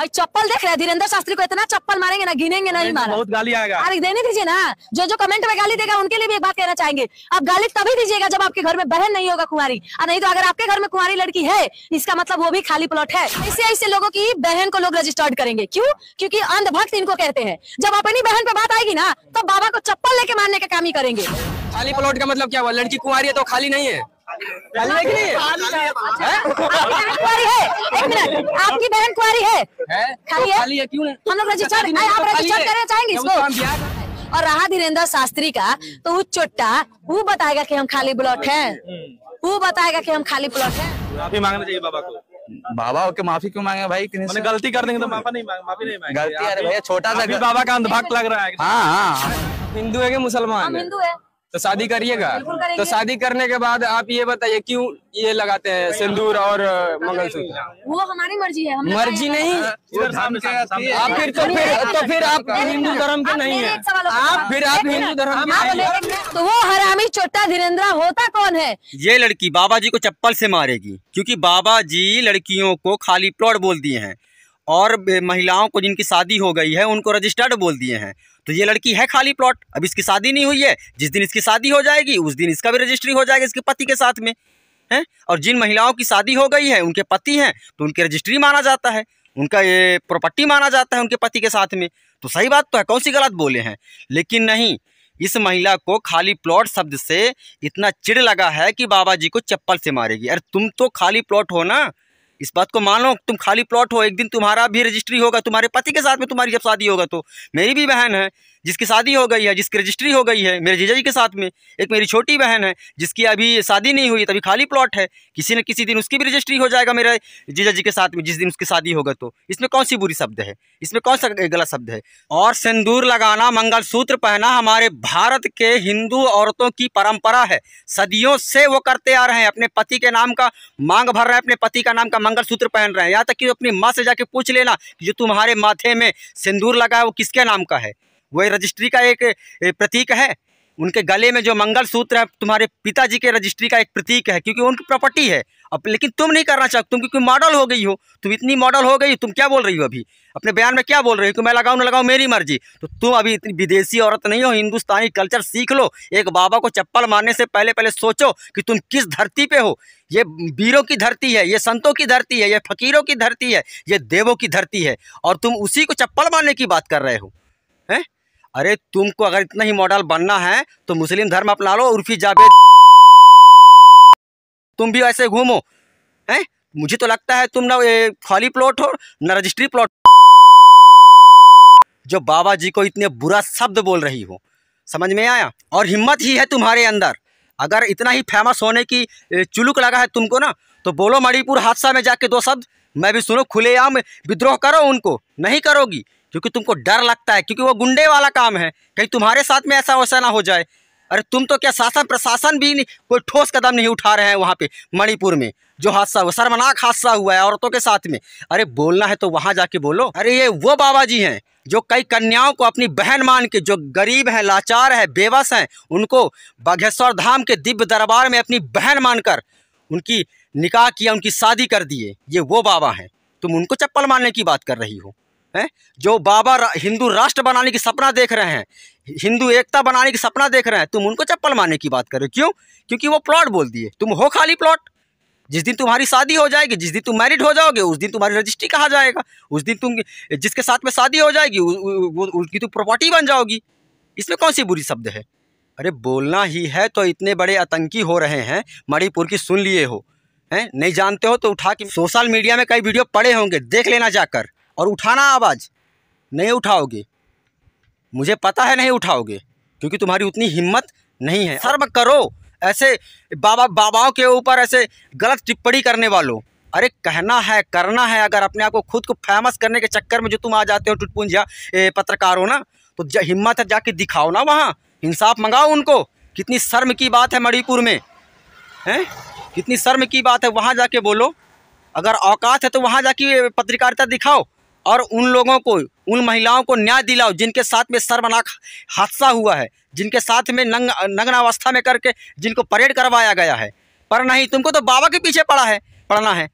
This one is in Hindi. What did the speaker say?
भाई चप्पल देख रहे हैं धीरेन्द्र शास्त्री को, इतना चप्पल मारेंगे ना, गिनेंगे नहीं मारा। बहुत गाली आएगा। अरे देने दीजिए ना, जो कमेंट में गाली देगा उनके लिए भी एक बात कहना चाहेंगे, आप गाली तभी दीजिएगा जब आपके घर में बहन नहीं होगा कुंवारी, और नहीं तो अगर आपके घर में कुंवारी लड़की है इसका मतलब वो भी खाली प्लॉट है। ऐसे लोगों की बहन को लोग रजिस्टर्ड करेंगे, क्यों? क्योंकि अंधभक्त इनको कहते हैं। जब अपनी बहन पे बात आएगी ना तो बाबा को चप्पल लेके मारने का काम ही करेंगे। खाली प्लॉट का मतलब क्या हुआ? लड़की कुंवारी है तो खाली नहीं है? खाली है कि नहीं है? कुंवारी है, एक मिनट, आपकी बहन कुंवारी है? खाली है क्यों नहीं? हम लोग रजिस्टर्ड, आप रजिस्टर्ड करना चाहेंगे इसको? और रहा धीरेन्द्र शास्त्री का, तो वो चोट्टा वो बताएगा कि हम खाली प्लॉट हैं, वो बताएगा कि हम खाली प्लॉट हैं। माफी मांगना चाहिए बाबा को। बाबा के माफी क्यों मांगे भाई? मैंने गलती कर देंगे तो माफी नहीं मांगे। गलती अरे भैया छोटा सा बाबा का अंधभक्त लग रहा है। हाँ, हिंदू है कि मुसलमान? हम हिंदू है तो शादी करिएगा। तो शादी करने के बाद आप ये बताइए क्यों ये लगाते हैं सिंदूर और मंगलसूत्र? वो हमारी मर्जी है। मर्जी नहीं, आप फिर आप हिंदू धर्म के नहीं है, फिर आप हिंदू धर्म के नहीं है। तो वो हरामी चोट्टा धीरेन्द्र होता कौन है? ये लड़की बाबा जी को चप्पल से मारेगी, क्योंकि बाबा जी लड़कियों को खाली प्लॉट बोल दिए हैं और महिलाओं को जिनकी शादी हो गई है उनको रजिस्टर्ड बोल दिए हैं। तो ये लड़की है खाली प्लॉट। अब इसकी शादी नहीं हुई है, जिस दिन इसकी शादी हो जाएगी उस दिन इसका भी रजिस्ट्री हो जाएगा इसके पति के साथ में है। और जिन महिलाओं की शादी हो गई है उनके पति हैं तो उनकी रजिस्ट्री माना जाता है, उनका ये प्रॉपर्टी माना जाता है उनके पति के साथ में। तो सही बात तो है, कौन सी गलत बोले हैं? लेकिन नहीं, इस महिला को खाली प्लॉट शब्द से इतना चिढ़ लगा है कि बाबा जी को चप्पल से मारेगी। अरे तुम तो खाली प्लॉट हो ना, इस बात को मानो, तुम खाली प्लॉट हो। एक दिन तुम्हारा भी रजिस्ट्री होगा, तुम्हारे पति के साथ में तुम्हारी जब शादी होगा। तो मेरी भी बहन है जिसकी शादी हो गई है, जिसकी रजिस्ट्री हो गई है मेरे जीजा जी के साथ में। एक मेरी छोटी बहन है जिसकी अभी शादी नहीं हुई, तभी खाली प्लॉट है। किसी न किसी दिन उसकी भी रजिस्ट्री हो जाएगा मेरे जीजा जी के साथ में, जिस दिन उसकी शादी होगा। तो इसमें कौन सी बुरी शब्द है? इसमें कौन सा गलत शब्द है? और सिंदूर लगाना, मंगलसूत्र पहना हमारे भारत के हिंदू औरतों की परंपरा है। सदियों से वो करते आ रहे हैं, अपने पति के नाम का मांग भर रहे हैं, अपने पति का नाम का मंगलसूत्र पहन रहे हैं। यहाँ तक कि अपनी माँ से जाके पूछ लेना कि जो तुम्हारे माथे में सिंदूर लगा है वो किसके नाम का है? वो रजिस्ट्री का एक प्रतीक है। उनके गले में जो मंगलसूत्र है तुम्हारे पिताजी के रजिस्ट्री का एक प्रतीक है, क्योंकि उनकी प्रॉपर्टी है। अब लेकिन तुम नहीं करना चाहते, तुम क्योंकि मॉडल हो गई हो, तुम इतनी मॉडल हो गई। तुम क्या बोल रही हो अभी अपने बयान में? क्या बोल रही हो कि मैं लगाऊं ना लगाऊं मेरी मर्जी? तो तुम अभी इतनी विदेशी औरत नहीं हो, हिंदुस्तानी कल्चर सीख लो। एक बाबा को चप्पल मारने से पहले सोचो कि तुम किस धरती पे हो। ये वीरों की धरती है, ये संतों की धरती है, ये फकीरों की धरती है, ये देवों की धरती है, और तुम उसी को चप्पल मारने की बात कर रहे हो हैं? अरे तुमको अगर इतना ही मॉडल बनना है तो मुस्लिम धर्म अपना लो, उर्फी जावेद तुम भी ऐसे घूमो हैं। मुझे तो लगता है तुम ना खाली प्लॉट हो ना रजिस्ट्री प्लॉट, जो बाबा जी को इतने बुरा शब्द बोल रही हो। समझ में आया? और हिम्मत ही है तुम्हारे अंदर। अगर इतना ही फेमस होने की चुलुक लगा है तुमको ना, तो बोलो मणिपुर हादसा में जाके 2 शब्द, मैं भी सुनो, खुलेआम विद्रोह करो। उनको नहीं करोगी क्योंकि तुमको डर लगता है, क्योंकि वो गुंडे वाला काम है, कहीं तुम्हारे साथ में ऐसा वैसा ना हो जाए। अरे तुम तो क्या शासन प्रशासन भी नहीं, कोई ठोस कदम नहीं उठा रहे हैं वहाँ पे मणिपुर में जो हादसा हुआ, शर्मनाक हादसा हुआ है औरतों के साथ में। अरे बोलना है तो वहाँ जाके बोलो। अरे ये वो बाबा जी हैं जो कई कन्याओं को अपनी बहन मान के, जो गरीब हैं, लाचार हैं, बेबस हैं, उनको बागेश्वर धाम के दिव्य दरबार में अपनी बहन मानकर उनकी निकाह किया, उनकी शादी कर दिए। ये वो बाबा हैं। तुम उनको चप्पल मारने की बात कर रही हो हैं? जो बाबा हिंदू राष्ट्र बनाने की सपना देख रहे हैं, हिंदू एकता बनाने की सपना देख रहे हैं, तुम उनको चप्पल मारने की बात कर रहे हो। क्यों? क्योंकि वो प्लॉट बोल दिए। तुम हो खाली प्लॉट। जिस दिन तुम्हारी शादी हो जाएगी, जिस दिन तुम मैरिड हो जाओगे, उस दिन तुम्हारी रजिस्ट्री कहा जाएगा। उस दिन तुम जिसके साथ में शादी हो जाएगी उसकी तुम प्रॉपर्टी बन जाओगी। इसमें कौन सी बुरी शब्द है? अरे बोलना ही है तो इतने बड़े आतंकी हो रहे हैं, मणिपुर की सुन लिए हो हैं? नहीं जानते हो तो उठा के सोशल मीडिया में कई वीडियो पड़े होंगे, देख लेना जाकर, और उठाना आवाज़। नहीं उठाओगे, मुझे पता है नहीं उठाओगे, क्योंकि तुम्हारी उतनी हिम्मत नहीं है। शर्म करो ऐसे बाबाओं के ऊपर ऐसे गलत टिप्पणी करने वालों। अरे कहना है, करना है। अगर अपने आप को खुद को फेमस करने के चक्कर में जो तुम आ जाते हो टुटपुंजिया पत्रकार हो ना, तो हिम्मत है जाके दिखाओ ना, वहाँ इंसाफ मंगाओ उनको। कितनी शर्म की बात है मणिपुर में, हैं? कितनी शर्म की बात है। वहाँ जाके बोलो, अगर औकात है तो वहाँ जाके पत्रकारिता दिखाओ और उन लोगों को, उन महिलाओं को न्याय दिलाओ जिनके साथ में शर्मनाक हादसा हुआ है, जिनके साथ में नग्नावस्था में करके जिनको परेड करवाया गया है। पर नहीं, तुमको तो बाबा के पीछे पड़ना है।